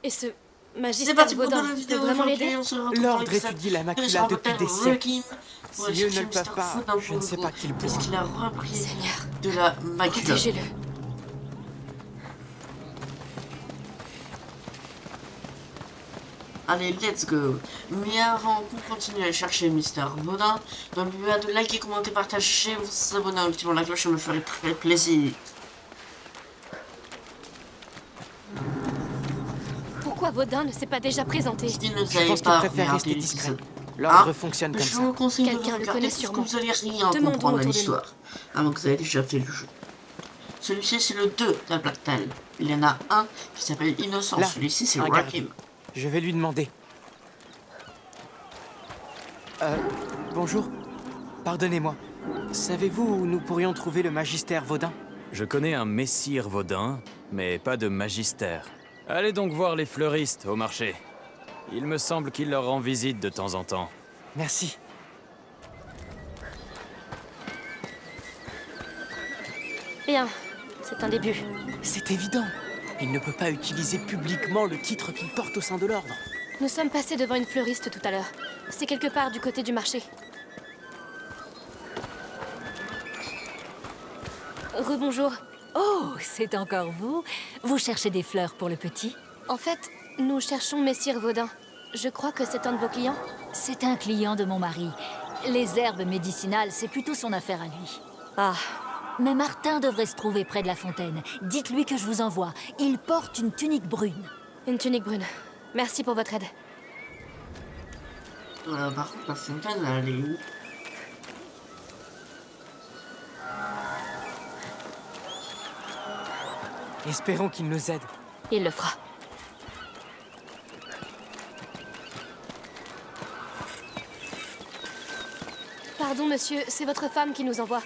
Et ce C'est magistère parti pour Vaudin la peut vidéo vraiment aujourd'hui, l'aider? on se retrouve dans L'ordre l'épisode étudie la macula 200 depuis des siècles. Working. Si eux ne le peuvent pas, je ne sais pas qui le Parce pourra. qu'il a repris Seigneur, de la macula. protégez-le. Allez, let's go. Mais avant qu'on continue à chercher Mister Vaudin, n'oubliez pas de liker, commenter, partager, vous abonner, activer la cloche, ça me ferait très plaisir. Pourquoi Vaudin ne s'est pas déjà présenté? Si vous Je n'avez pense qu'il pas préfère regardé rester discret. l'épisode L'ordre 1, fonctionne comme je ça. vous conseille de Quelqu'un le regarder connaît parce que sûrement. vous allez rien Demandons comprendre à autour de l'histoire, avant que vous ayez déjà fait le jeu. Celui-ci, c'est le 2 de la Black Tail. Il y en a un qui s'appelle Innocent. Là, Celui-ci, c'est un garde. Rakim. Je vais lui demander. Bonjour. Pardonnez-moi. Savez-vous où nous pourrions trouver le magistère Vaudin? Je connais un messire Vaudin, mais pas de magistère. Allez donc voir les fleuristes au marché. Il me semble qu'il leur rend visite de temps en temps. Merci. Bien, c'est un début. C'est évident. Il ne peut pas utiliser publiquement le titre qu'il porte au sein de l'ordre. Nous sommes passés devant une fleuriste tout à l'heure. C'est quelque part du côté du marché. Rebonjour. Oh, c'est encore vous? Vous cherchez des fleurs pour le petit? En fait, nous cherchons Messire Vaudin. Je crois que c'est un de vos clients. C'est un client de mon mari. Les herbes médicinales, c'est plutôt son affaire à lui. Ah, Mais Martin devrait se trouver près de la fontaine. Dites-lui que je vous envoie. Il porte une tunique brune. une tunique brune. Merci pour votre aide. Par contre, la fontaine, elle est où? Espérons qu'il nous aide. Il le fera. Pardon, monsieur, c'est votre femme qui nous envoie.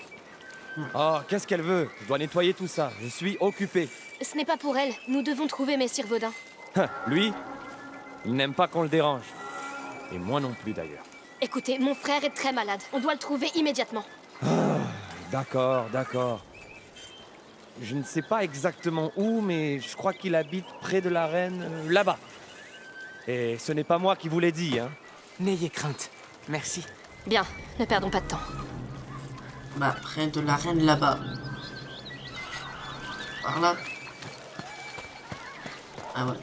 Oh, qu'est-ce qu'elle veut? Je dois nettoyer tout ça. Je suis occupé. Ce n'est pas pour elle. Nous devons trouver Messire Vaudin. Lui, il n'aime pas qu'on le dérange. Et moi non plus d'ailleurs. Écoutez, mon frère est très malade. On doit le trouver immédiatement. D'accord, d'accord. Je ne sais pas exactement où, mais je crois qu'il habite près de l'arène, là-bas. Et ce n'est pas moi qui vous l'ai dit, hein. N'ayez crainte. Merci. Bien, ne perdons pas de temps. Bah, près de l'arène là-bas. Par là. Ah ouais.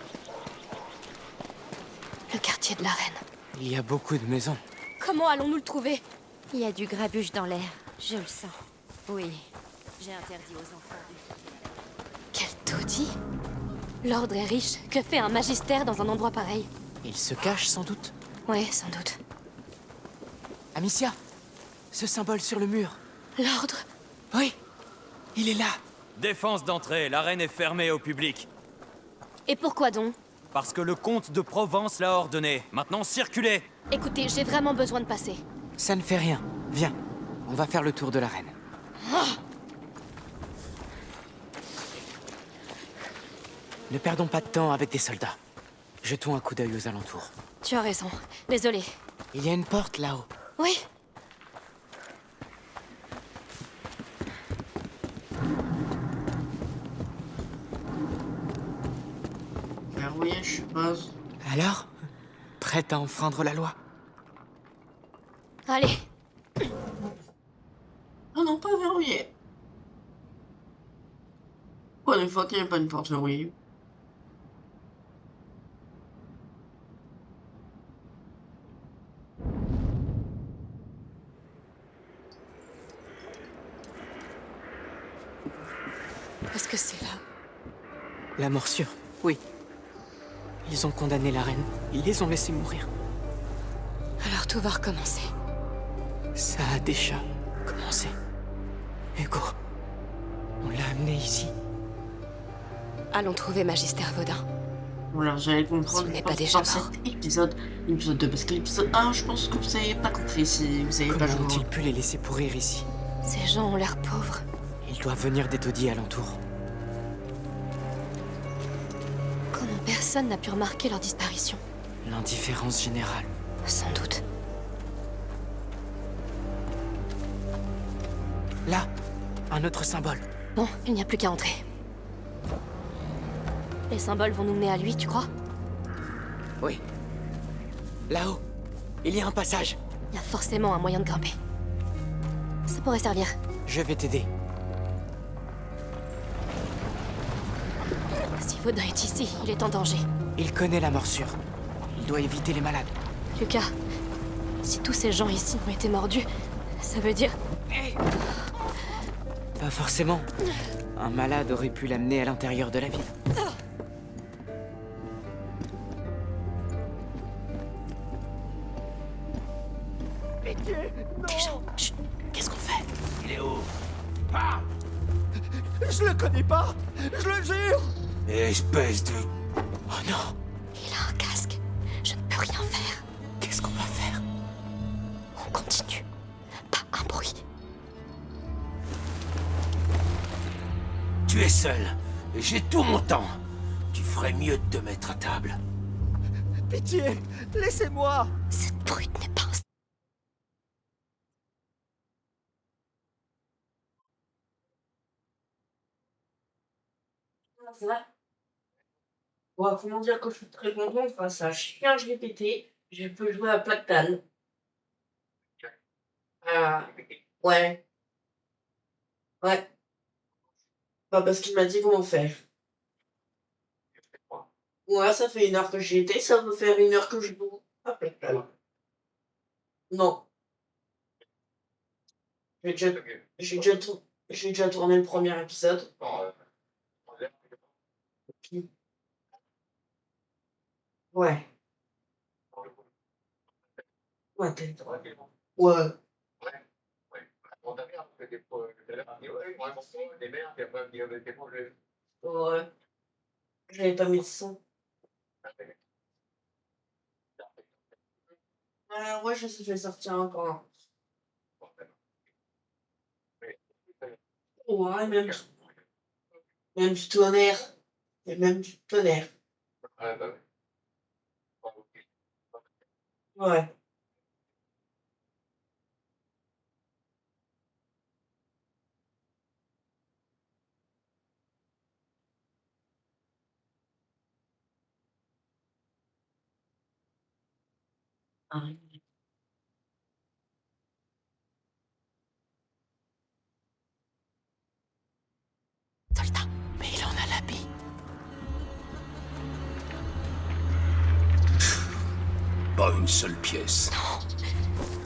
Le quartier de la Reine. Il y a beaucoup de maisons. Comment allons-nous le trouver? Il y a du grabuge dans l'air, je le sens. Oui, j'ai interdit aux enfants de... Quel taudis! L'ordre est riche. Que fait un magistère dans un endroit pareil? Il se cache sans doute. Oui, sans doute. Amicia, ce symbole sur le mur. L'ordre? Oui, il est là. Défense d'entrée, l'arène est fermée au public. Et pourquoi donc? Parce que le comte de Provence l'a ordonné. Maintenant, circulez! Écoutez, j'ai vraiment besoin de passer. Ça ne fait rien. Viens, on va faire le tour de l'arène. Ne perdons pas de temps avec des soldats. Jetons un coup d'œil aux alentours. Tu as raison. Désolée. Il y a une porte là-haut. Oui. Verrouillé, je suppose. Alors? Prête à enfreindre la loi? Allez. Ah non, pas verrouillé. Pour une fois qu'il n'y a pas une porte verrouillée. Qu'est-ce que c'est là? La morsure, oui. Ils ont condamné la reine. Ils les ont laissés mourir. Alors tout va recommencer. Ça a déjà commencé. Hugo, on l'a amené ici. Allons trouver Magistère Vaudin. Voilà, j'allais comprendre. Ce n'est je pas pense, déjà dans mort. cet épisode 2, parce que l'épisode 1, je pense que vous n'avez pas compris si vous n'avez pas Comment joué. ont-ils pu les laisser pourrir ici? Ces gens ont l'air pauvres. Ils doivent venir des taudis alentours. Comment personne n'a pu remarquer leur disparition? L'indifférence générale. Sans doute. Là, un autre symbole. Bon, il n'y a plus qu'à entrer. Les symboles vont nous mener à lui, tu crois? Oui. Là-haut, il y a un passage. Il y a forcément un moyen de grimper. Ça pourrait servir. Je vais t'aider. Si Vaudin est ici, il est en danger. Il connaît la morsure. Il doit éviter les malades. Lucas, si tous ces gens ici ont été mordus, ça veut dire... Pas forcément. Un malade aurait pu l'amener à l'intérieur de la ville. Des gens, chut, qu'est-ce qu'on fait? Je le connais pas. Je le jure. Espèce de... Oh non! Il a un casque. Je ne peux rien faire. Qu'est-ce qu'on va faire? On continue. Pas un bruit. Tu es seul, et j'ai tout mon temps. Tu ferais mieux de te mettre à table. Pitié, laissez-moi. Cette brute n'est pas un... Ouais, comment dire que je suis très content face à chien GPT, je peux jouer à Plactal. Ouais. Ouais. Bah parce qu'il m'a dit comment faire. Ouais, ça fait 1 heure que j'y étais, ça peut faire 1 heure que je joue à Plactal. Non. J'ai déjà, j'ai déjà tourné le premier épisode. Ouais. Ouais, peut-être. Ouais. Ouais. J'avais pas mis le son. Ouais, je sais fait sortir encore. Ouais, même du tonnerre. Et même du tonnerre. Ouais. Soldat. Mais il en a l'habit. Pas une seule pièce.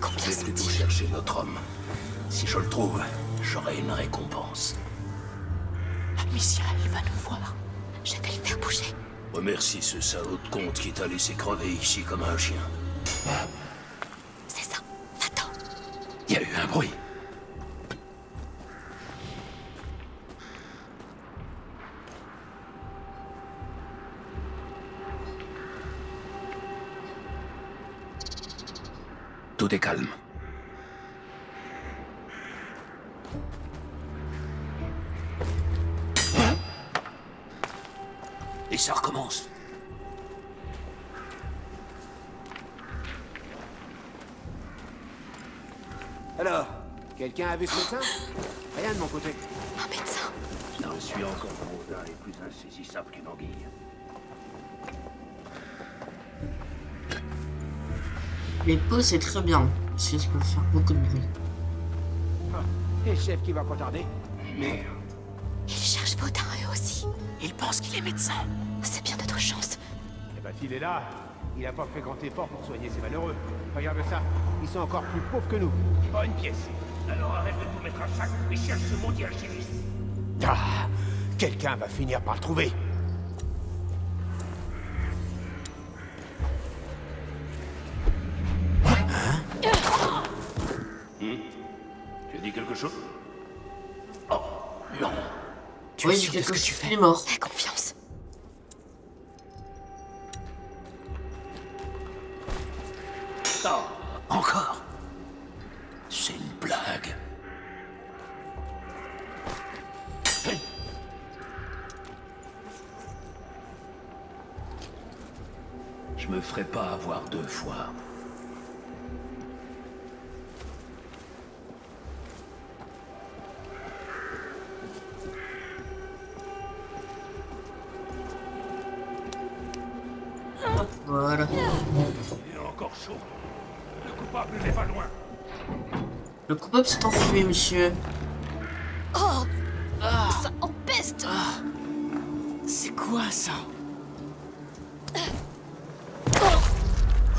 Combien Je vais plutôt sont-ils? chercher notre homme. Si je le trouve, j'aurai une récompense. Amicia, il va nous voir. Je vais le faire bouger. Remercie ce salaud de comte qui t'a laissé crever ici comme un chien. C'est ça. Va-t'en. Il y a eu un bruit. Tout est calme. Et ça recommence. Alors, quelqu'un a vu ce médecin? Rien de mon côté. Un médecin. Je suis encore Vaudin et plus insaisissable qu'une anguille. Les pots, c'est très bien. Parce que ça peut faire beaucoup de bruit. Et le chef qui va pas tarder? Mais Ils cherchent Vaudin eux aussi. Il pense qu'il est médecin. C'est bien notre chance. Eh ben, s'il est là, il a pas fait grand effort pour soigner ces malheureux. Regarde ça, ils sont encore plus pauvres que nous. Pas une pièce. alors arrête de tout mettre à sac et cherche ce maudit alchimiste. Ah, quelqu'un va finir par le trouver. Tu as dit quelque chose? Oh, non. Tu es Oui, sûr de ce quelque que tu chose fais? qui est mort. Aie confiance. Oh, encore. C'est une blague. Je me ferai pas avoir 2 fois. Voilà. Il est encore chaud. Le coupable n'est pas loin. Le coupable s'est enfui, monsieur. Oh, ça empeste. C'est quoi ça?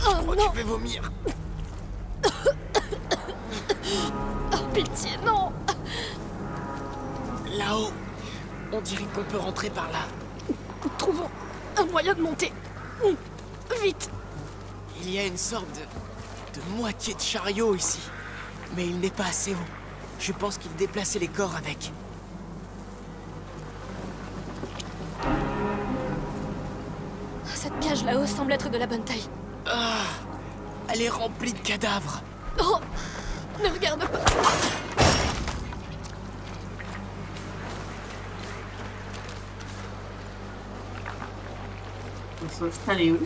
Oh non, Je vais vomir. pitié, non. Là-haut, on dirait qu'on peut rentrer par là. Trouvons un moyen de monter. Vite. Il y a une sorte de moitié de chariot ici. Mais il n'est pas assez haut. Je pense qu'il déplaçait les corps avec. Cette cage là-haut semble être de la bonne taille. Elle est remplie de cadavres. Oh, ne regarde pas. Il faut aller où?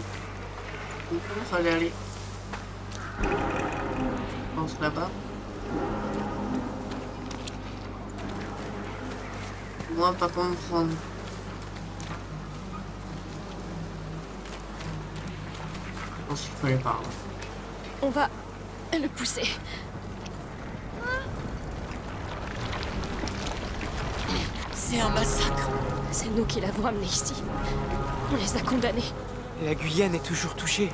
Il fallait aller. Je pense là-bas. Moi, pas comprendre. Je pense qu'il fallait par là. On va le pousser. C'est un massacre. C'est nous qui l'avons amené ici. On les a condamnés. La Guyane est toujours touchée.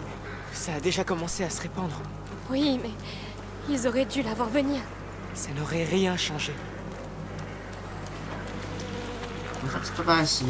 Ça a déjà commencé à se répandre. Oui, mais ils auraient dû la voir venir. Ça n'aurait rien changé. En fait, c'est pas ici.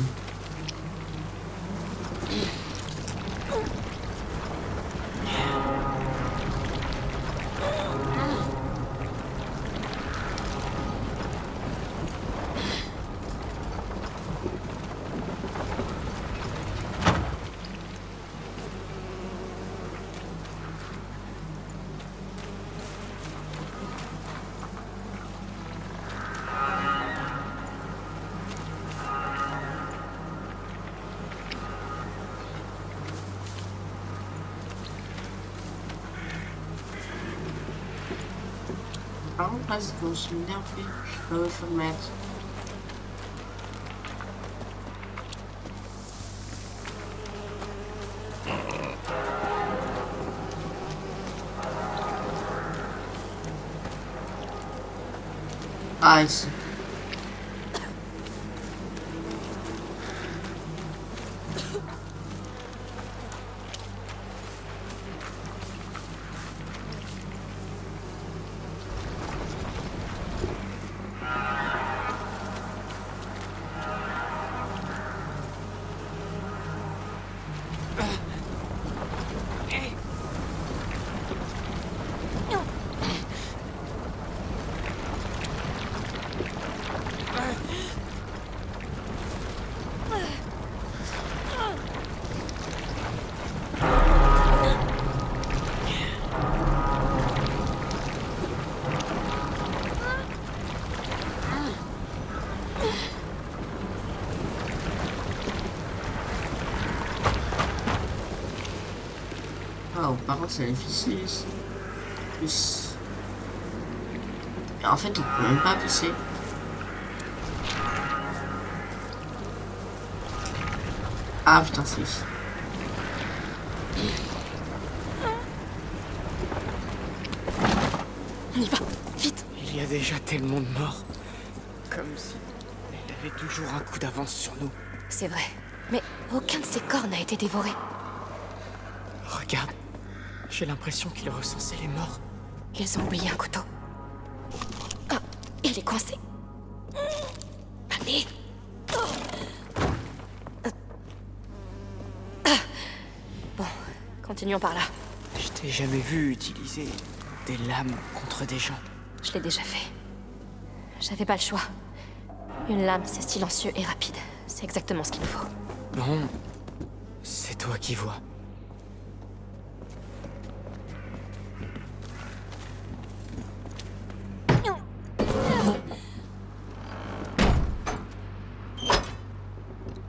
Par contre, là, c'est qu'on se met un peu. Il faut le mettre. Ah, ici. Oh, par contre, c'est difficile ici. Plus. Et en fait, on peut même pas pousser. Ah putain, c'est ici. On y va, vite. Il y a déjà tellement de morts. Comme si elle avait toujours un coup d'avance sur nous. C'est vrai. Mais aucun de ces corps n'a été dévoré. Regarde. J'ai l'impression qu'il recensait les morts. Ils ont oublié un couteau. Ah, il est coincé. Allez. Bon, continuons par là. Je t'ai jamais vu utiliser des lames contre des gens. Je l'ai déjà fait. J'avais pas le choix. Une lame, c'est silencieux et rapide. C'est exactement ce qu'il nous faut. Bon, c'est toi qui vois.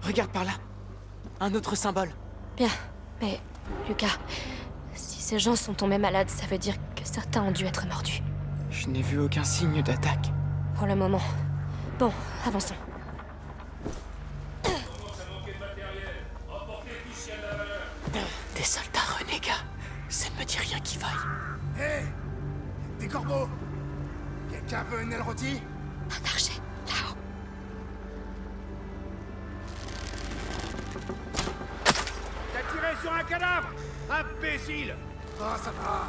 Regarde par là. Un autre symbole. Bien, mais Lucas, si ces gens sont tombés malades, ça veut dire que certains ont dû être mordus. Je n'ai vu aucun signe d'attaque. Pour le moment. Bon, avançons. Des soldats renégats. Ça ne me dit rien qui vaille. Hé, des corbeaux. Quelqu'un veut une aile rôtie? Un archer, là-haut. T'as tiré sur un cadavre! Imbécile! Oh, ça va.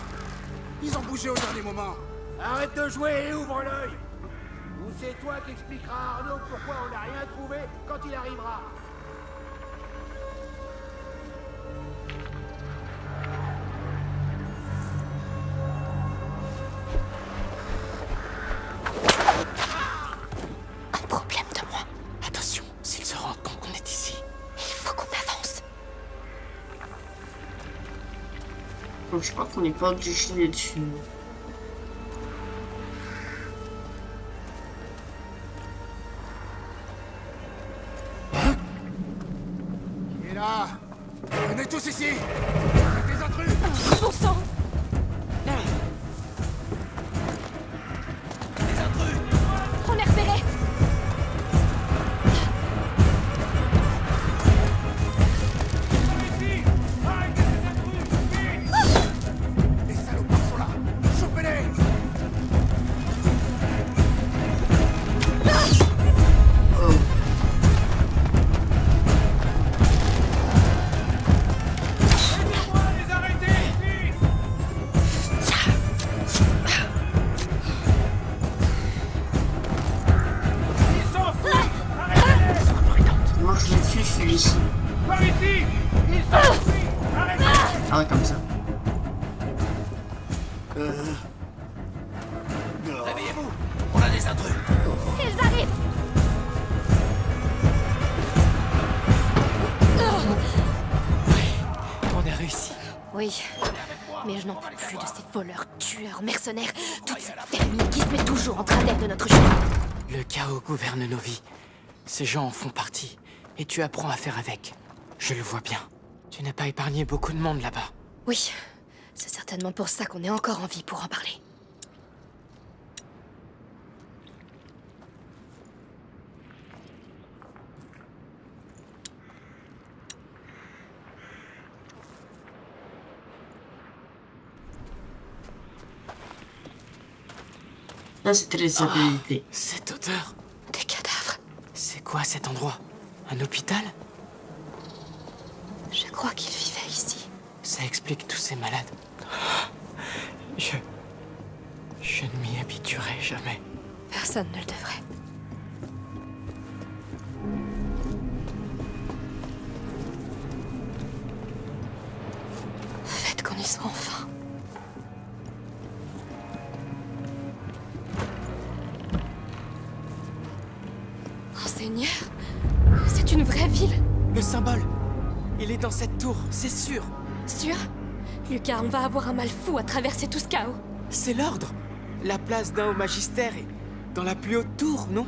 Ils ont bougé au dernier moment. Arrête de jouer et ouvre l'œil! Ou c'est toi qui expliqueras à Arnaud pourquoi on n'a rien trouvé quand il arrivera. Un problème de moi. Attention, s'ils se rendent compte qu'on est ici. Il faut qu'on avance. Donc je crois qu'on n'est pas obligé d'être dessus. Qui est là? Venez tous ici. Des intrus. Bon sang! On est repéré! Les salopards sont là. Chopez-les. Oh. Les arrêter! Ils s'enfuient! Arrêtez-les! Moi je l'ai tué celui-ci. Par ici! Ils s'enfuient! Arrêtez! Ah ouais, comme ça. Réveillez-vous. On a des intrus. Ils arrivent! On a réussi. Oui, mais je n'en peux plus de ces voleurs, tueurs, mercenaires, toute cette famille qui se met toujours en travers de notre chemin. Le chaos gouverne nos vies. Ces gens en font partie. Et tu apprends à faire avec. Je le vois bien. Tu n'as pas épargné beaucoup de monde là-bas. Oui, c'est certainement pour ça qu'on est encore en vie pour en parler. Là c'était les habilités. Cette odeur. Des cadavres. C'est quoi cet endroit? Un hôpital? Je crois qu'ils vivaient ici. Ça explique tous ces malades. Je ne m'y habituerai jamais. Personne ne le devrait. Faites qu'on y soit enfin. Oh Seigneur, c'est une vraie ville. Le symbole. Il est dans cette tour, c'est sûr. Sûr? Lucas, on va avoir un mal fou à traverser tout ce chaos. C'est l'ordre. La place d'un au magistère est dans la plus haute tour, non?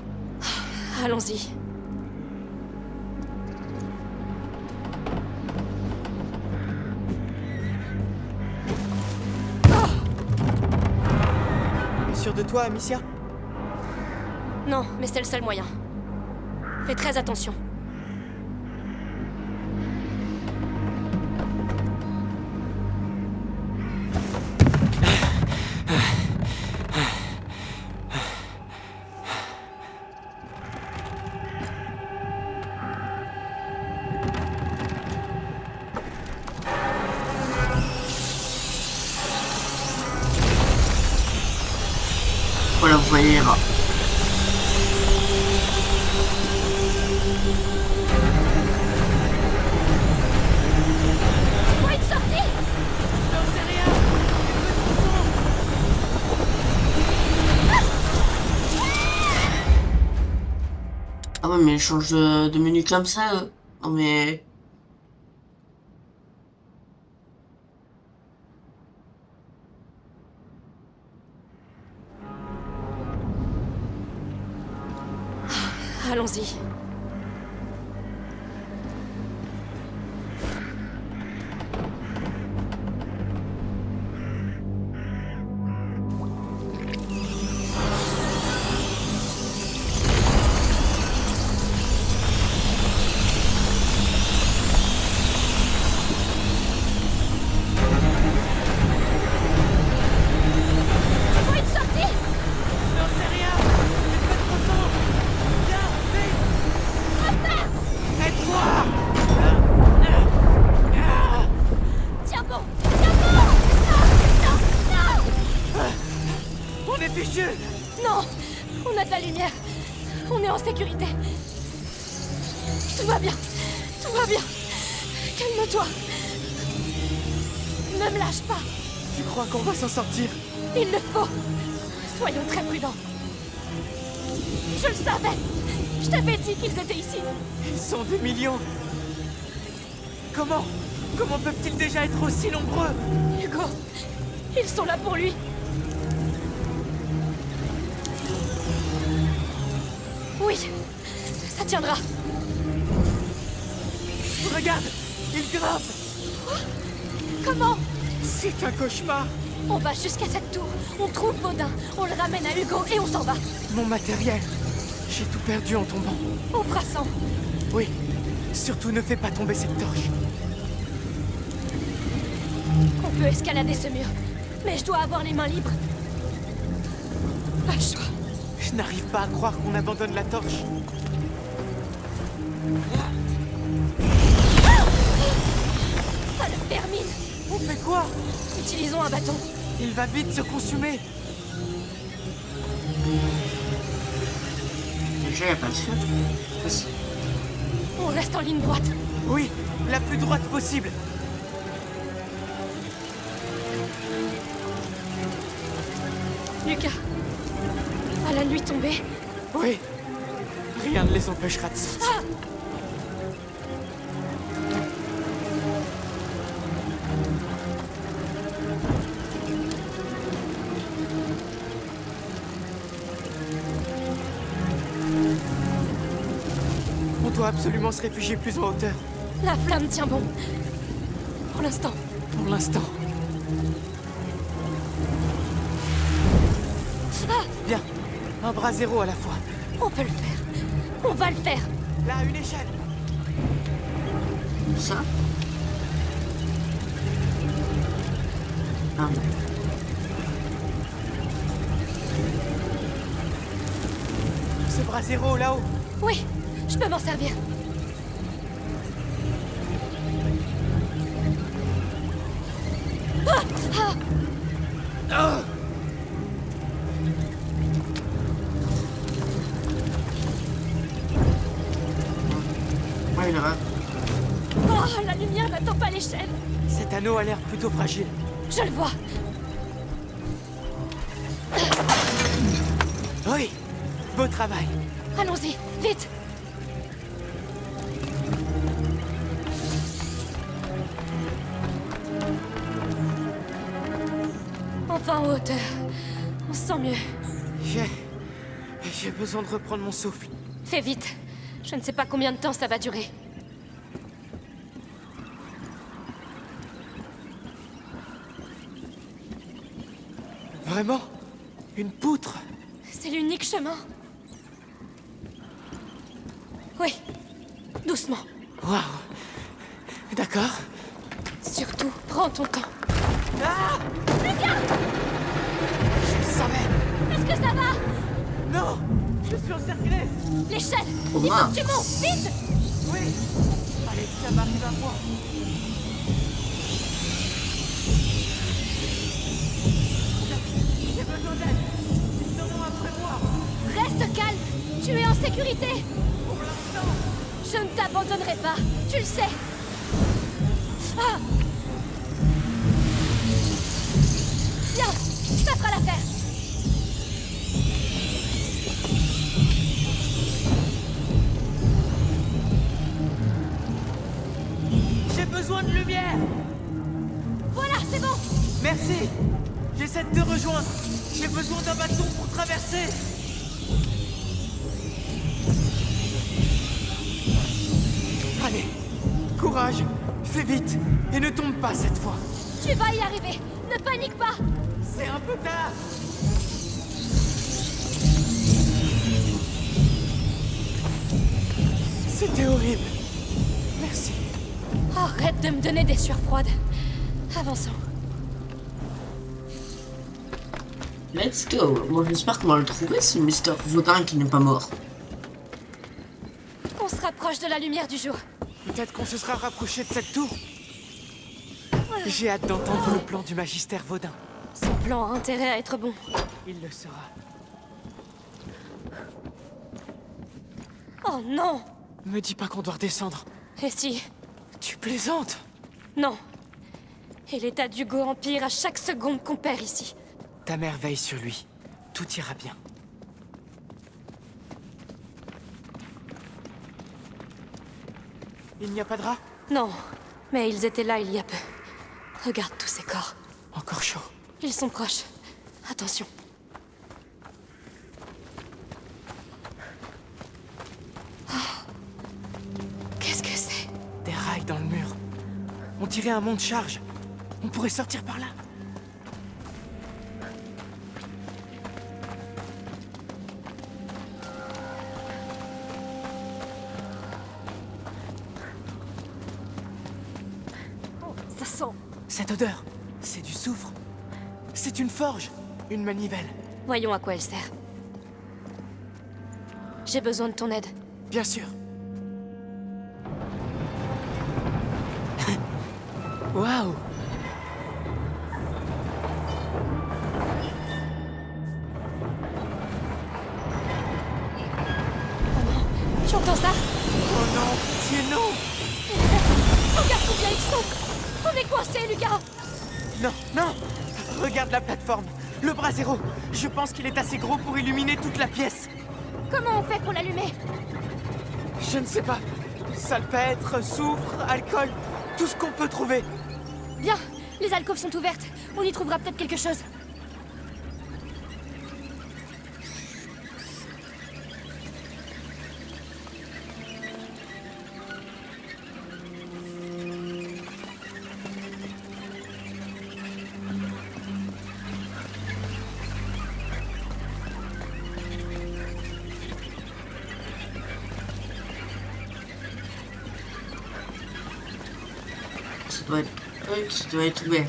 Allons-y. Sûr de toi, Amicia? Non, mais c'est le seul moyen. Fais très attention. Voilà, vous voyez les rats. Faut une sortie! Ah ouais, mais ils changent de menu comme ça. Non mais... Allons-y. en sécurité. Tout va bien. Tout va bien. Calme-toi. Ne me lâche pas. Tu crois qu'on va s'en sortir? Il le faut. Soyons très prudents. Je le savais. Je t'avais dit qu'ils étaient ici. Ils sont des millions. Comment peuvent-ils déjà être aussi nombreux? Hugo, ils sont là pour lui. Oui, ça tiendra. Regarde, ils grimpent. Comment? C'est un cauchemar. On va jusqu'à cette tour. On trouve Baudin. On le ramène à Hugo et on s'en va. Mon matériel. J'ai tout perdu en tombant. On fera sans. Oui. Surtout ne fais pas tomber cette torche. On peut escalader ce mur. Mais je dois avoir les mains libres. Pas le choix. Je n'arrive pas à croire qu'on abandonne la torche. Ça le termine. On fait quoi? Utilisons un bâton. Il va vite se consumer. Déjà, y a pas de feu. Vas-y. On reste en ligne droite. Oui, la plus droite possible. Lucas, à la nuit tombée. Oui. Rien ne les empêchera de sortir. Ah! On doit absolument se réfugier plus en hauteur. La flamme tient bon. Pour l'instant. Pour l'instant. Ah! Bien. Un bras zéro à la fois. On peut le faire. On va le faire. Là, une échelle. Ça? Ah. Ce bras zéro là-haut. Oui, je peux m'en servir. Ah! Ah! Oh! Ouais, il va. Oh, la lumière n'attend pas l'échelle. Cet anneau a l'air plutôt fragile. Je le vois. Oui. Beau travail. Allons-y, vite. Enfin en hauteur. On se sent mieux. J'ai besoin de reprendre mon souffle. Fais vite. Je ne sais pas combien de temps ça va durer. Vraiment? Une poutre? C'est l'unique chemin. Oui. Doucement. Waouh. D'accord. Surtout, prends ton temps. Ah! Lucas! Je le savais. Est-ce que ça va? Non! Je suis encerclé! L'échelle! Oh, Il faut mince. que tu montes, vite! Oui! Allez, ça m'arrive à moi. J'ai besoin d'aide! Ils seront après moi! Reste calme! Tu es en sécurité! Pour l'instant! Je ne t'abandonnerai pas, tu le sais! Ah! Bien! Ça fera l'affaire! J'ai besoin de lumière! Voilà, c'est bon! Merci! J'essaie de te rejoindre! J'ai besoin d'un bâton pour traverser! Allez! Courage! Fais vite! Et ne tombe pas cette fois! Tu vas y arriver! Ne panique pas! C'est un peu tard! C'était horrible! Merci! Arrête de me donner des sueurs froides. Avançons. Let's go. Moi, j'espère qu'on va le trouver, ce Mr. Vaudin qui n'est pas mort. On se rapproche de la lumière du jour. Peut-être qu'on se sera rapproché de cette tour? J'ai hâte d'entendre le plan du magistère Vaudin. Son plan a intérêt à être bon. Il le sera. Oh non! Me dis pas qu'on doit redescendre. Et si? Tu plaisantes? Non. Et l'état d'Hugo empire à chaque seconde qu'on perd ici. Ta mère veille sur lui. Tout ira bien. Il n'y a pas de rats? Non, mais ils étaient là il y a peu. Regarde tous ces corps. Encore chaud. Ils sont proches. Attention. Oh. Qu'est-ce que c'est? Des rails dans le mur. On dirait un monte charge. On pourrait sortir par là. Ça sent. Cette odeur, c'est du soufre. C'est une forge, une manivelle. Voyons à quoi elle sert. J'ai besoin de ton aide. Bien sûr. Waouh! Tu entends ça? Oh non, pitié, non! Regarde combien ils sont! On est coincés, Lucas! Non, non! Regarde la plateforme, le bras zéro. Je pense qu'il est assez gros pour illuminer toute la pièce. Comment on fait pour l'allumer? Je ne sais pas. Salpêtre, soufre, alcool, tout ce qu'on peut trouver. Bien, les alcôves sont ouvertes. On y trouvera peut-être quelque chose. Ça doit être ouvert.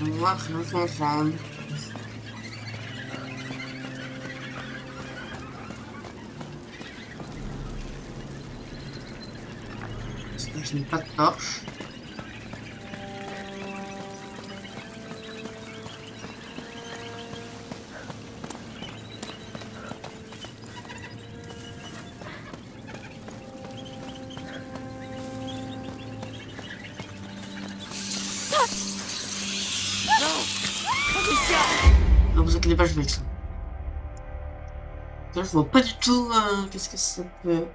On va rien ensemble. Parce que je n'ai pas de torche. Ne vous inquiétez pas, je vais le faire. Là, je vois pas du tout qu'est-ce que ça peut être.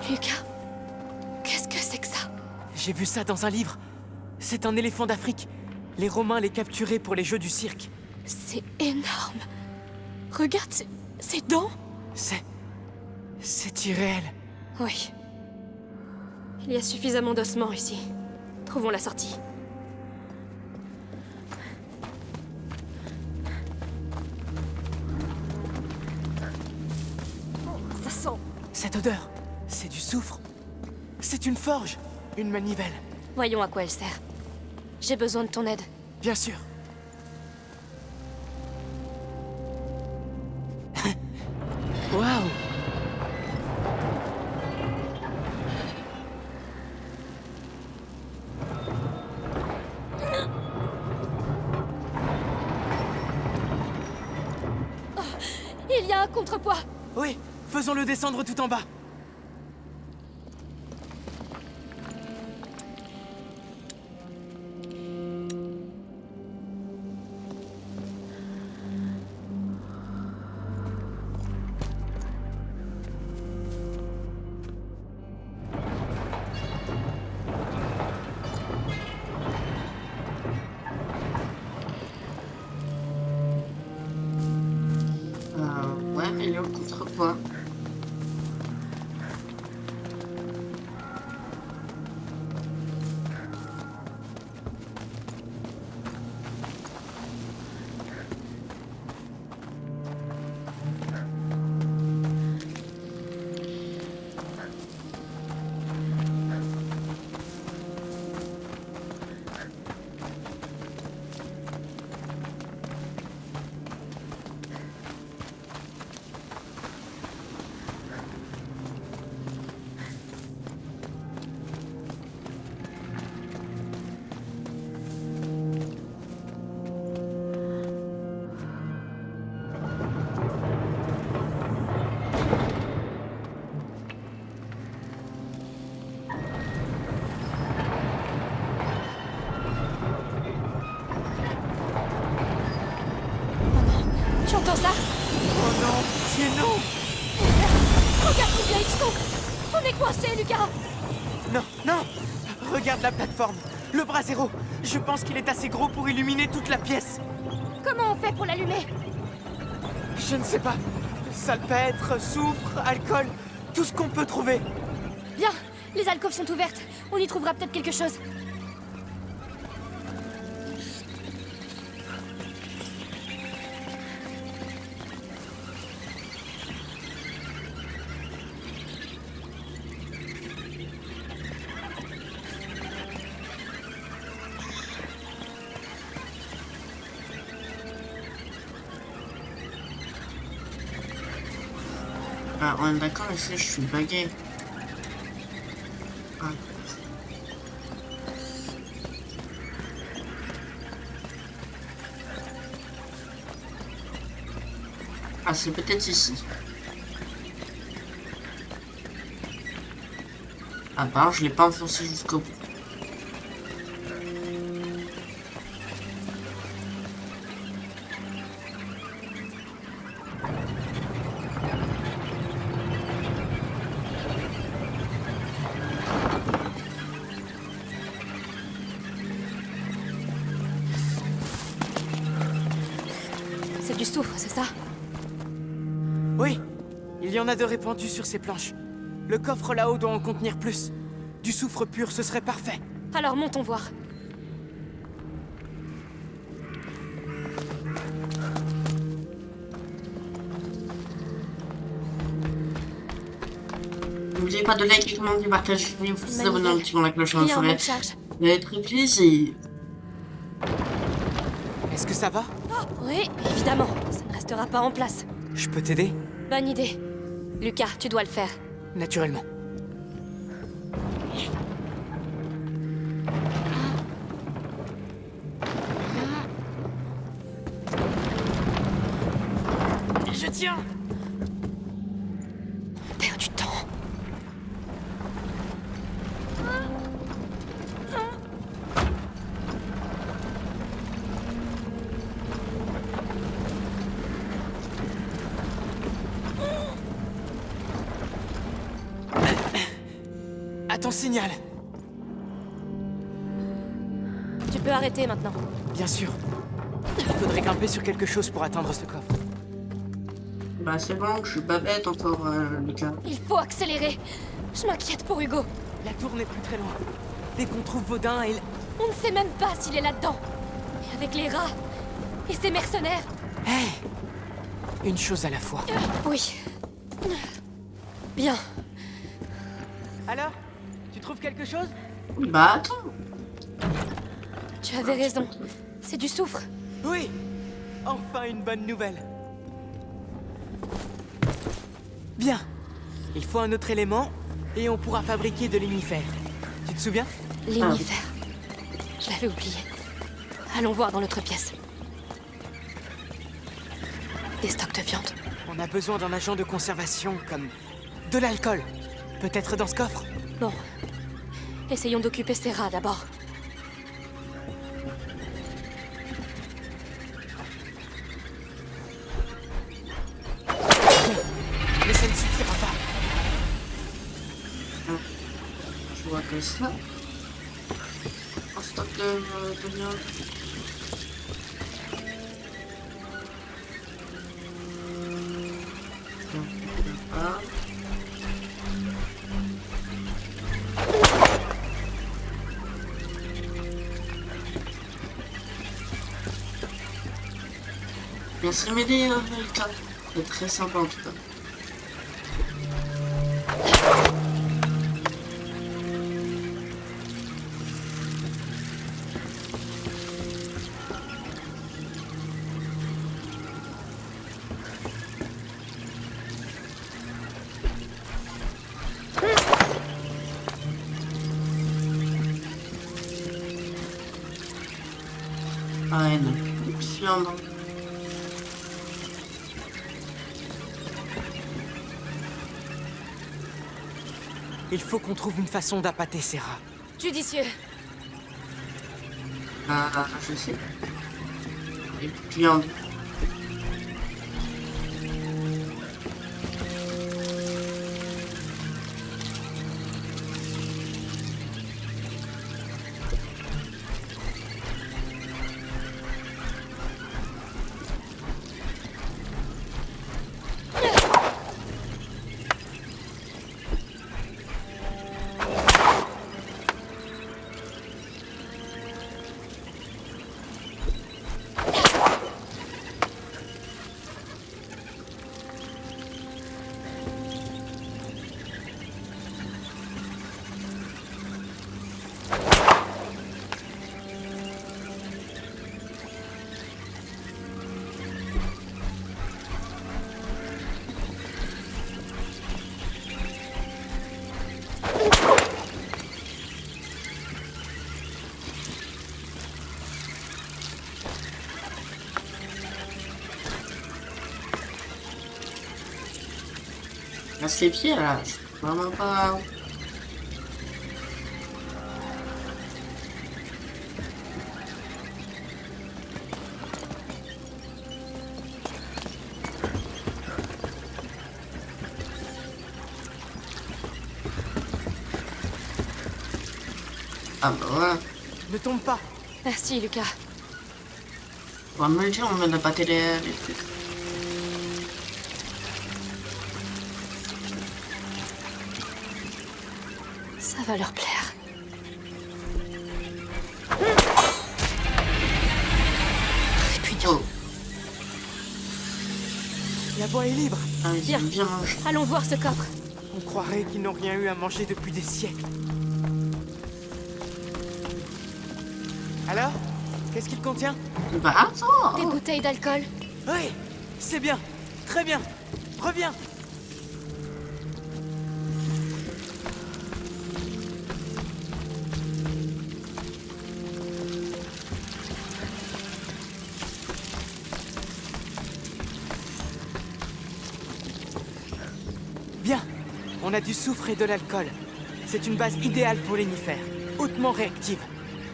Lucas, qu'est-ce que c'est que ça? J'ai vu ça dans un livre. C'est un éléphant d'Afrique. Les Romains les capturaient pour les jeux du cirque. C'est énorme. Regarde ses dents. C'est irréel. Oui. Il y a suffisamment d'ossements ici. Trouvons la sortie. Ça sent. Cette odeur, c'est du soufre. C'est une forge, une manivelle. Voyons à quoi elle sert. J'ai besoin de ton aide. Bien sûr. Waouh! Il y a un contrepoids. Oui, faisons-le descendre tout en bas. vois. Tu entends ça? Oh non, pitié, non! Regarde combien ils sont! On est coincés, Lucas! Non, non! Regarde la plateforme, le bras zéro. Je pense qu'il est assez gros pour illuminer toute la pièce. Comment on fait pour l'allumer? Je ne sais pas. Salpêtre, soufre, alcool, tout ce qu'on peut trouver. Bien, les alcôves sont ouvertes. On y trouvera peut-être quelque chose. Ah, on est d'accord, ici je suis bugué. Ah. Ah, c'est peut-être ici. À part, je l'ai pas enfoncé jusqu'au bout. C'est du soufre, c'est ça? Oui, il y en a de répandus sur ces planches. Le coffre là-haut doit en contenir plus. Du soufre pur, ce serait parfait. Alors montons voir. N'oubliez pas de liker, commenter, partager, vous abonner en activant la cloche en Rien en forêt. mode charge. Très plaisir. Est-ce que ça va? Oui, évidemment. Ça ne restera pas en place. Je peux t'aider? Bonne idée. Lucas, tu dois le faire. Naturellement. Je tiens! On perd du temps. À ton signal. Tu peux arrêter maintenant. Bien sûr. Il faudrait grimper sur quelque chose pour atteindre ce coffre. Bah c'est bon, je suis pas bête encore, Lucas. Il faut accélérer. Je m'inquiète pour Hugo. La tour n'est plus très loin. Dès qu'on trouve Vaudin, il... On ne sait même pas s'il est là-dedans. Et avec les rats et ces mercenaires. Hé! Une chose à la fois. Oui. Bien. Alors? Tu trouves quelque chose? Bah attends. Tu avais raison. C'est du soufre. Oui! Enfin une bonne nouvelle. Bien. Il faut un autre élément, et on pourra fabriquer de l'imifère. Tu te souviens? L'imifère. Je l'avais oublié. Allons voir dans l'autre pièce. Des stocks de viande. On a besoin d'un agent de conservation, comme de l'alcool. Peut-être dans ce coffre? Bon. Essayons d'occuper ces rats d'abord. Mais ça ne suffira pas. Je vois que cela. En stock de viande. Merci de m'aider, hein, Lucas. C'est très sympa en tout cas. Ah, et non. Oups, viande. Il faut qu'on trouve une façon d'appâter ces rats. Judicieux. Ah, je sais. Et puis viande. À ses pieds là, je peux vraiment pas. Ah bah voilà. Ne tombe pas. Merci, Lucas. On va me le dire, on n'a pas télé les trucs. Ça va leur plaire. Répugnant. Oh, La voie est libre. ah, mais Bien. c'est bien mangé. Allons voir ce coffre. On croirait qu'ils n'ont rien eu à manger depuis des siècles. Alors? Qu'est-ce qu'il contient? Bah attends. Des bouteilles d'alcool. Oui, c'est bien. Très bien. Reviens. Bien. On a du soufre et de l'alcool. C'est une base idéale pour l'énifère. Hautement réactive.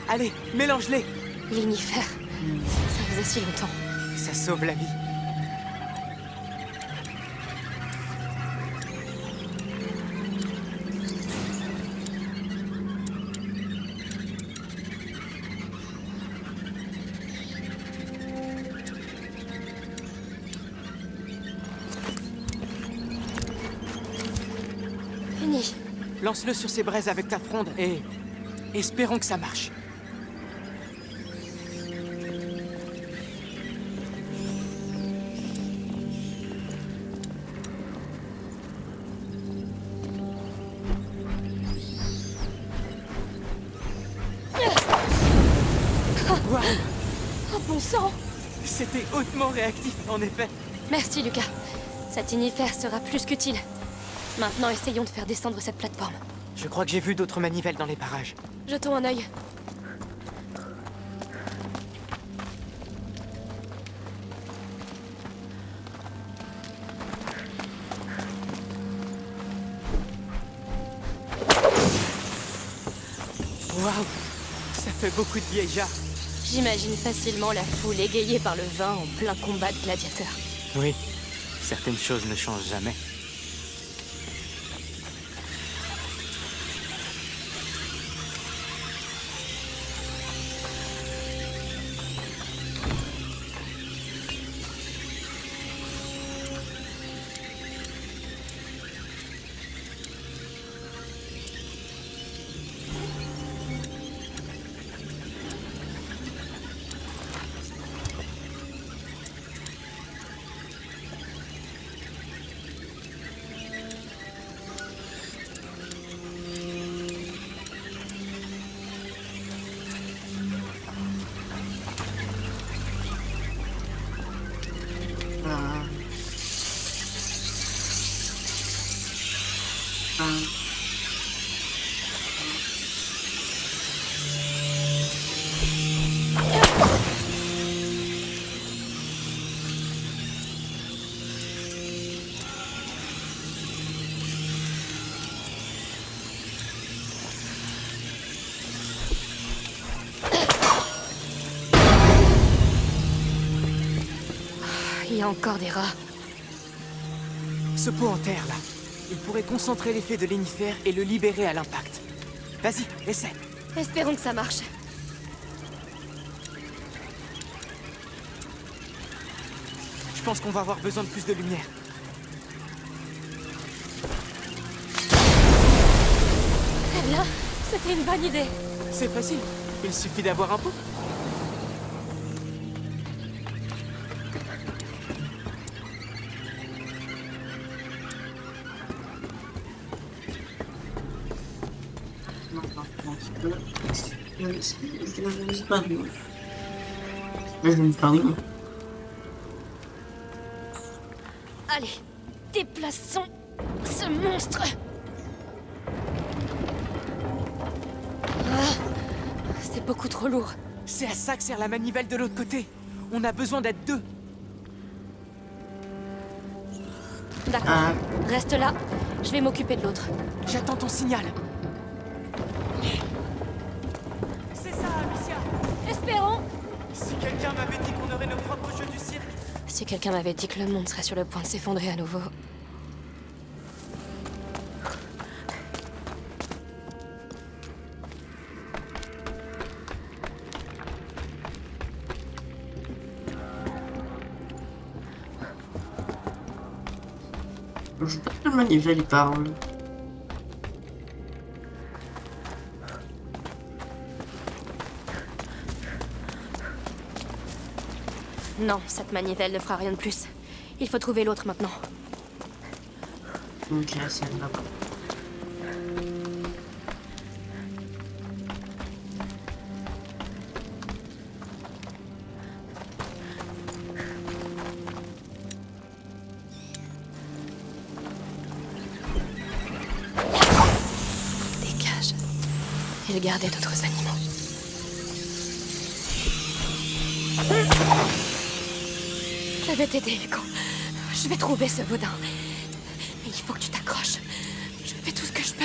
Allez, mélange-les. L'inifère. Ça faisait si longtemps. Ça sauve la vie. Fini. Lance-le sur ces braises avec ta fronde et... espérons que ça marche. Waouh! Oh bon sang. C'était hautement réactif, en effet. Merci, Lucas. Cet inifère sera plus qu'utile. Maintenant, essayons de faire descendre cette plateforme. Je crois que j'ai vu d'autres manivelles dans les parages. Jetons un œil. Waouh! Ça fait beaucoup de vieilles jarres. J'imagine facilement la foule égayée par le vin en plein combat de gladiateurs. Oui, certaines choses ne changent jamais. Il y a encore des rats. Ce pot en terre, là, il pourrait concentrer l'effet de l'énifère et le libérer à l'impact. Vas-y, essaie. Espérons que ça marche. Je pense qu'on va avoir besoin de plus de lumière. Très bien, c'était une bonne idée. C'est facile, il suffit d'avoir un pot. Allez, déplaçons ce monstre. Ah, c'est beaucoup trop lourd. C'est à ça que sert la manivelle de l'autre côté. On a besoin d'être deux. D'accord, reste là. Je vais m'occuper de l'autre. J'attends ton signal. C'est ça, Amicia. Espérons. Si quelqu'un m'avait dit qu'on aurait nos propres jeux du cirque. Si quelqu'un m'avait dit que le monde serait sur le point de s'effondrer à nouveau. Je pense que le manivelle il parle. Non, cette manivelle ne fera rien de plus. Il faut trouver l'autre maintenant. Ok, c'est là-bas. Des cages. Il gardait d'autres animaux. Je vais t'aider, Hugo. Je vais trouver ce Vaudin. Mais il faut que tu t'accroches. Je fais tout ce que je peux.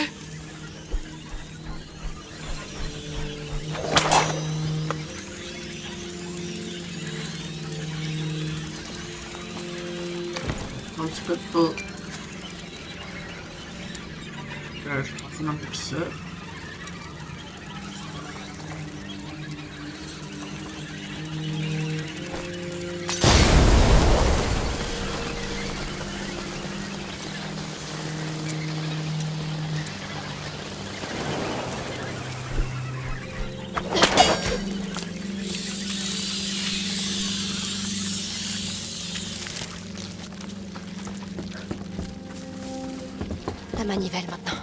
Un petit peu de peau. Je prends un peu de ça. La manivelle maintenant.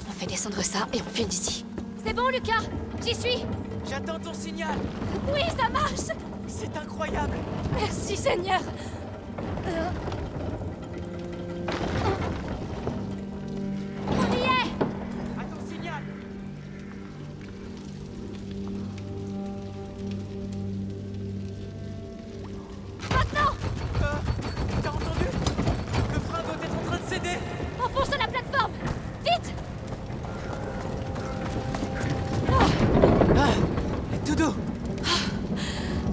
On fait descendre ça et on file d'ici. C'est bon, Lucas. J'y suis. J'attends ton signal. Oui, ça marche. C'est incroyable. Merci, Seigneur. On y est. À ton signal. Maintenant. T'as entendu? Le frein doit être en train de céder. Enfonce la plateforme. Vite. Tout doux.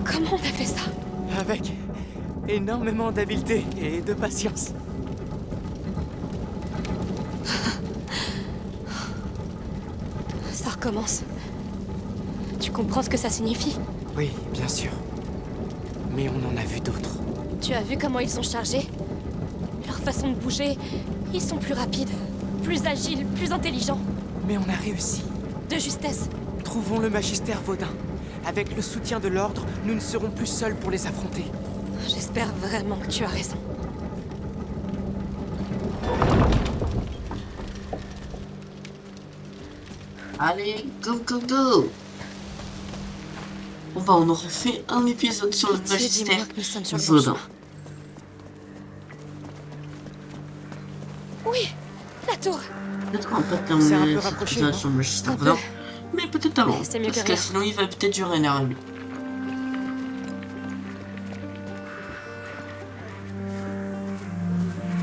Comment on a fait ça? Avec énormément d'habileté et de patience. Ça recommence. Tu comprends ce que ça signifie? Oui, bien sûr. Mais on en a vu d'autres. Tu as vu comment ils sont chargés? Leur façon de bouger, ils sont plus rapides, plus agiles, plus intelligents. Mais on a réussi. De justesse. Trouvons le Magister Vaudin. Avec le soutien de l'Ordre, nous ne serons plus seuls pour les affronter. J'espère vraiment que tu as raison. Allez, go, go, go! Bon bah on aurait fait un épisode sur le Pitié, Magister dis-moi que nous sommes sur le bon Vaudin. chemin. Oui, La tour. Peut-être qu'on peut C'est un terminer peu cette rapproché, épisode non? sur le Magister Un peu. Vaudin. Mais peut-être avant. Mais c'est mieux Parce que que rien. sinon il va peut-être durer 1h30.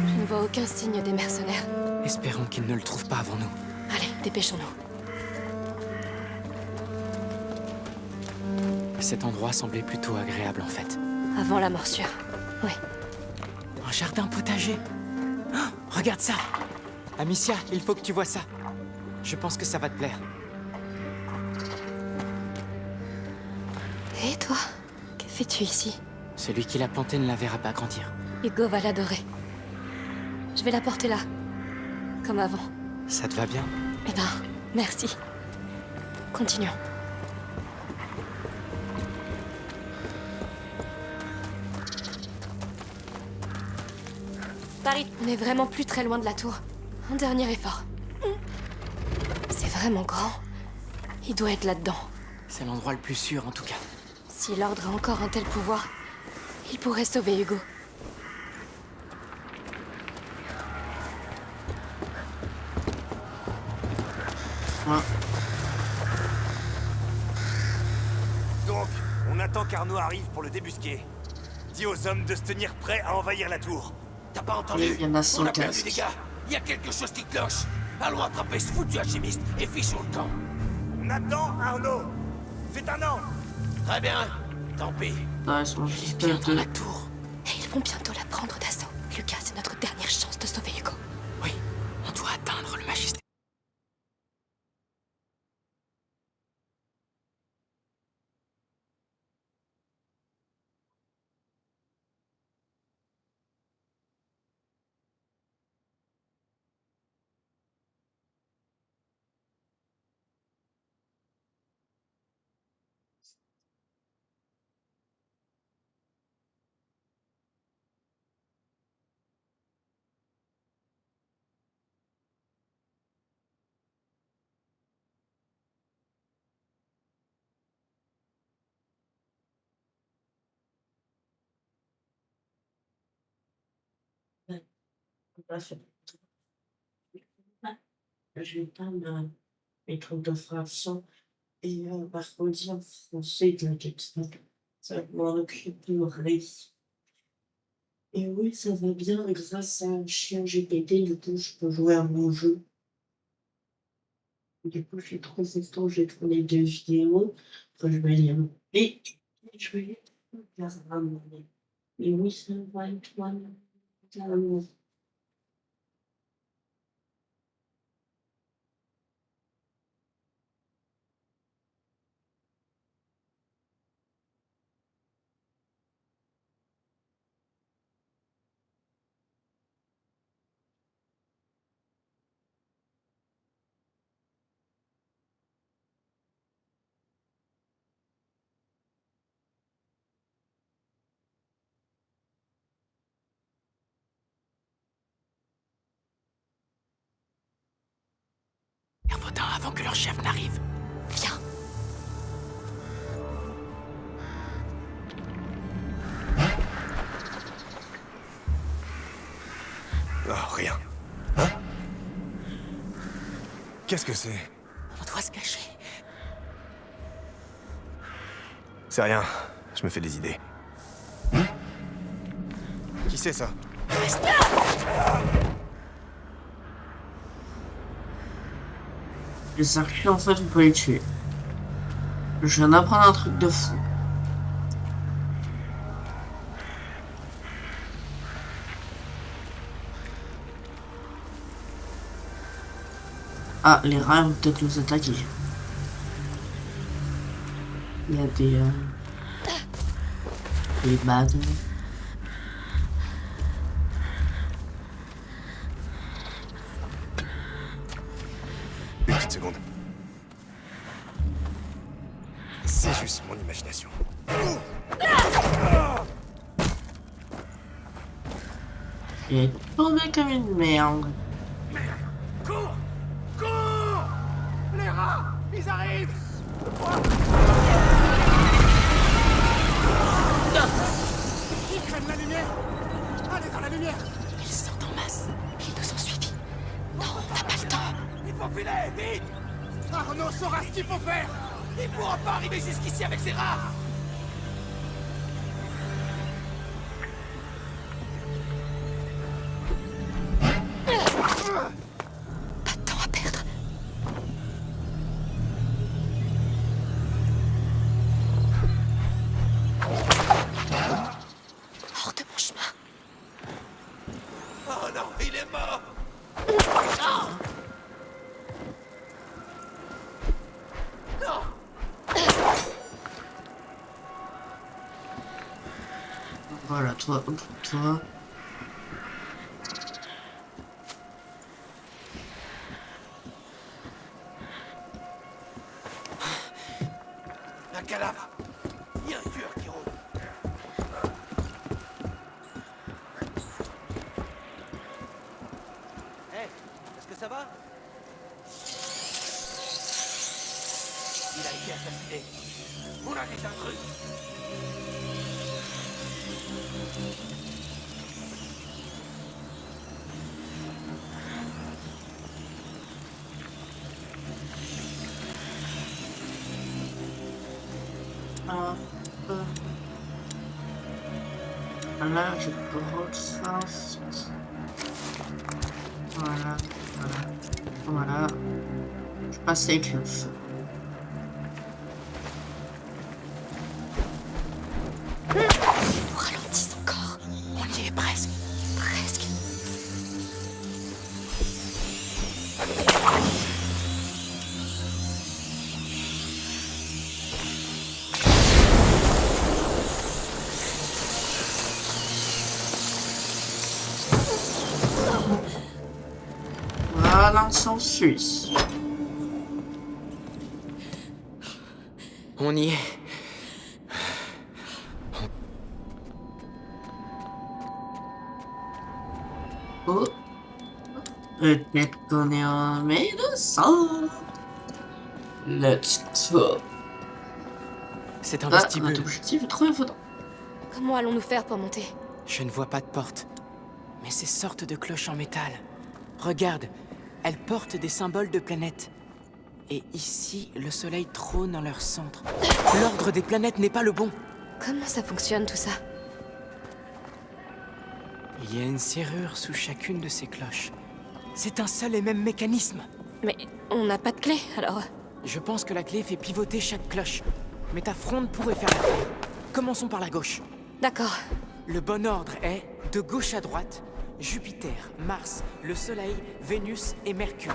Je ne vois aucun signe des mercenaires. Espérons qu'ils ne le trouvent pas avant nous. Allez, dépêchons-nous. Cet endroit semblait plutôt agréable en fait. Avant la morsure. Oui. Un jardin potager. Oh, regarde ça. Amicia, il faut que tu vois ça. Je pense que ça va te plaire. Et toi? Que fais-tu ici? Celui qui l'a planté ne la verra pas grandir. Hugo va l'adorer. Je vais la porter là. Comme avant. Ça te va bien? Eh ben, merci. Continuons. Paris, on n'est vraiment plus très loin de la tour. Un dernier effort. C'est vraiment grand. Il doit être là-dedans. C'est l'endroit le plus sûr en tout cas. Si l'ordre a encore un tel pouvoir, il pourrait sauver Hugo. Voilà. Donc, on attend qu'Arnaud arrive pour le débusquer. Dis aux hommes de se tenir prêts à envahir la tour. T'as pas Et entendu? il y en a On son a perdu casque. des gars. Il y a quelque chose qui cloche. Allons attraper ce foutu alchimiste et fichons le camp. On attend Arnaud. C'est un an. Très bien. Tant pis. Là, ils sont Il est juste bien dans de... la tour. Et ils vont bientôt la prendre d'assaut. Lucas, c'est notre dernière chance de sauver Hugo. Oui, on doit atteindre le magistère. Je vais pas mes trucs de fraction et mercredi en français, t'inquiète pas. Ça va m'en occuper. Et oui, ça va bien grâce à un chien GPT, du coup je peux jouer à mon jeu. Du coup, je suis trop content, j'ai tourné 2 vidéos. Après, je vais les monter. Et je vais les regarder. Et oui, ça va être toi. Vaudin avant que leur chef n'arrive. Viens. Oh, rien. Hein? Qu'est-ce que c'est? On doit se cacher. C'est rien. Je me fais des idées. Qui c'est ça? Les archers, en fait, on peut les tuer. Je viens d'apprendre un truc de fou. Ah, les rats vont peut-être nous attaquer. Il y a des bades. Une petite seconde. C'est juste mon imagination. Il est tombé comme une merde. Cours! Cours! Les rats! Ils arrivent! Ils craignent la lumière! Allez dans la lumière! Ils sortent en masse. Ils nous ont suivis. Non, faut filer, vite! Arnaud saura ce qu'il faut faire. Il pourra pas arriver jusqu'ici avec ses rats! Pas de temps à perdre. Hors de mon chemin. Oh non, il est mort! Voilà, toi, toi. Un cadavre! Il y a un tueur qui rôde! Hé, est-ce que ça va? Il a été assassiné! On a des intrus! Ah, là, je peux ça. Voilà, voilà, voilà. Je passe avec le feu. On ralentit encore. On y est presque. Presque. Voilà, sans suisse. On y est. Oh. Peut-être qu'on est en médecin. Let's go. C'est un Ah, vestibule. notre objectif est trouver Vaudin. Comment allons-nous faire pour monter? Je ne vois pas de porte. Mais ces sortes de cloches en métal. Regarde, elles portent des symboles de planètes. Et ici, le soleil trône en leur centre. L'ordre des planètes n'est pas le bon. Comment ça fonctionne tout ça? Il y a une serrure sous chacune de ces cloches. C'est un seul et même mécanisme. Mais on n'a pas de clé, alors... Je pense que la clé fait pivoter chaque cloche. Mais ta fronde pourrait faire l'affaire. Commençons par la gauche. D'accord. Le bon ordre est, de gauche à droite, Jupiter, Mars, le Soleil, Vénus et Mercure.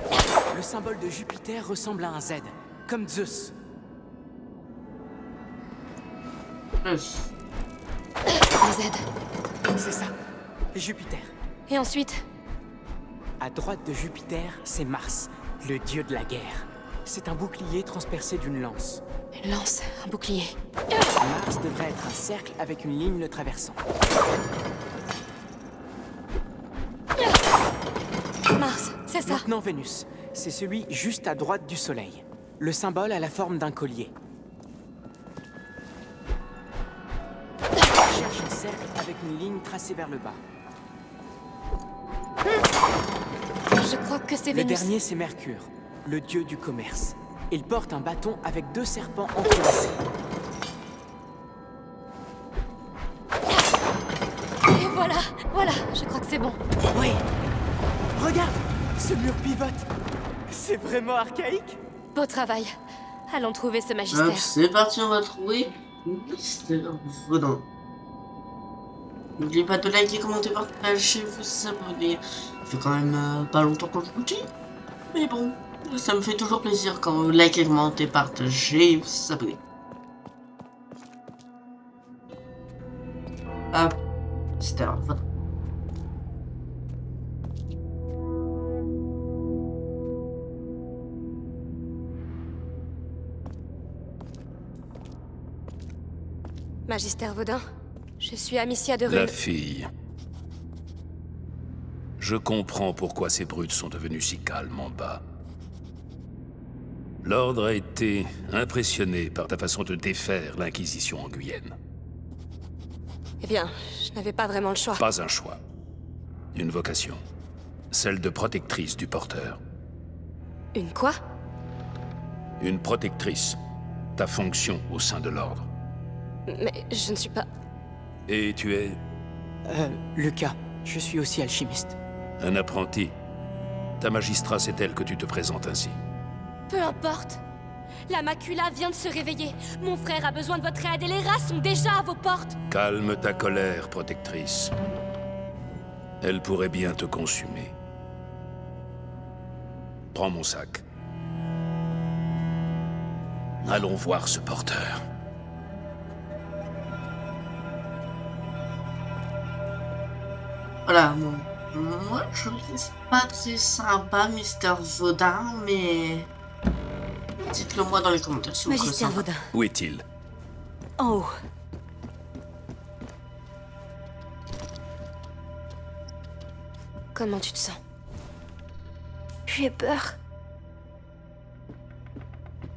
Le symbole de Jupiter ressemble à un Z, comme Zeus. Un Z. C'est ça, Jupiter. Et ensuite? À droite de Jupiter, c'est Mars, le dieu de la guerre. C'est un bouclier transpercé d'une lance. Une lance, un bouclier. Mars devrait être un cercle avec une ligne le traversant. Mars, c'est ça. Maintenant Vénus, c'est celui juste à droite du Soleil. Le symbole a la forme d'un collier. Cherche un cercle avec une ligne tracée vers le bas. Je crois que c'est Le Vénus. dernier, c'est Mercure, le dieu du commerce. Il porte un bâton avec 2 serpents entrelacés. Et voilà, voilà, je crois que c'est bon. Oui. Regarde, ce mur pivote. C'est vraiment archaïque. Beau travail. Allons trouver ce Hop, magistère. c'est parti, on va trouver Mystère Vaudin. N'oubliez pas de liker, commenter, partager, vous abonner. Ça fait quand même pas longtemps que je vous dis. Mais bon, ça me fait toujours plaisir quand vous likez, commentez, partagez, vous abonnez. Hop, Mystère Vaudin. Magistère Vaudin, je suis Amicia de Rune. La fille. Je comprends pourquoi ces brutes sont devenues si calmes en bas. L'Ordre a été impressionné par ta façon de défaire l'Inquisition en Guyenne. Eh bien, je n'avais pas vraiment le choix. Pas un choix. Une vocation. Celle de protectrice du porteur. Une quoi? Une protectrice. Ta fonction au sein de l'ordre. Mais je ne suis pas... Et tu es Lucas, je suis aussi alchimiste. un apprenti. Ta magistrat, c'est elle que tu te présentes ainsi. Peu importe. La macula vient de se réveiller. Mon frère a besoin de votre aide et les rats sont déjà à vos portes. Calme ta colère, protectrice. Elle pourrait bien te consumer. Prends mon sac. Allons voir ce porteur. Voilà, bon. Moi, je le trouve pas très sympa, Mister Vaudin, mais... Dites-le moi dans les commentaires si vous trouvez Magister sympa. Vaudin, Où est-il? en haut. Comment tu te sens? J'ai peur.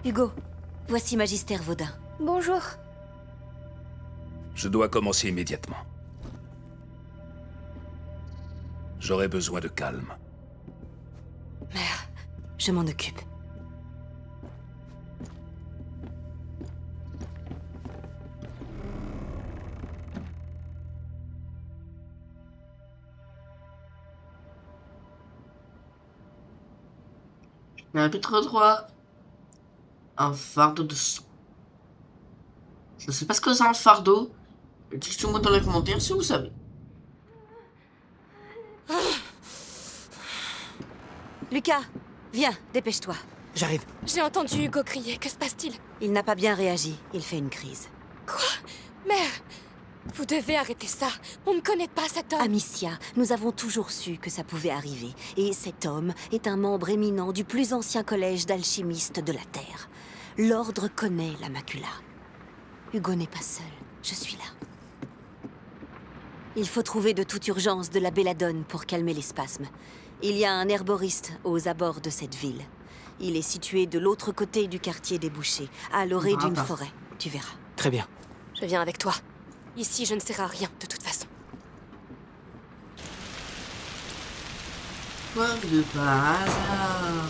Hugo, voici Magister Vaudin. Bonjour. Je dois commencer immédiatement. J'aurai besoin de calme. Mère, je m'en occupe. Chapitre 3. Un fardeau de sang. Je sais pas ce que c'est un fardeau. Dites-moi dans les commentaires si vous savez. Lucas, viens, dépêche-toi. J'arrive. J'ai entendu Hugo crier. Que se passe-t-il? Il n'a pas bien réagi, il fait une crise. Quoi? Mère, vous devez arrêter ça. On ne connaît pas cet homme. Amicia, nous avons toujours su que ça pouvait arriver. Et cet homme est un membre éminent du plus ancien collège d'alchimistes de la Terre. L'Ordre connaît la macula. Hugo n'est pas seul, je suis là. Il faut trouver de toute urgence de la belladone pour calmer les spasmes. Il y a un herboriste aux abords de cette ville. Il est situé de l'autre côté du quartier des bouchers, à l'orée d'une forêt. Tu verras. Très bien. Je viens avec toi. Ici, je ne sers à rien, de toute façon. Quoi de par hasard?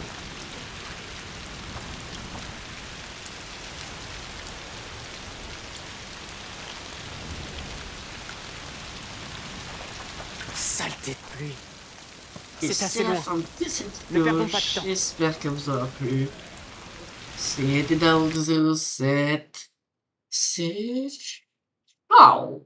Saleté de pluie. Et C'est assez loin. Ne Ne perdons pas de temps. J'espère que vous aura plu. C'était Down 07. C'est... Ciao.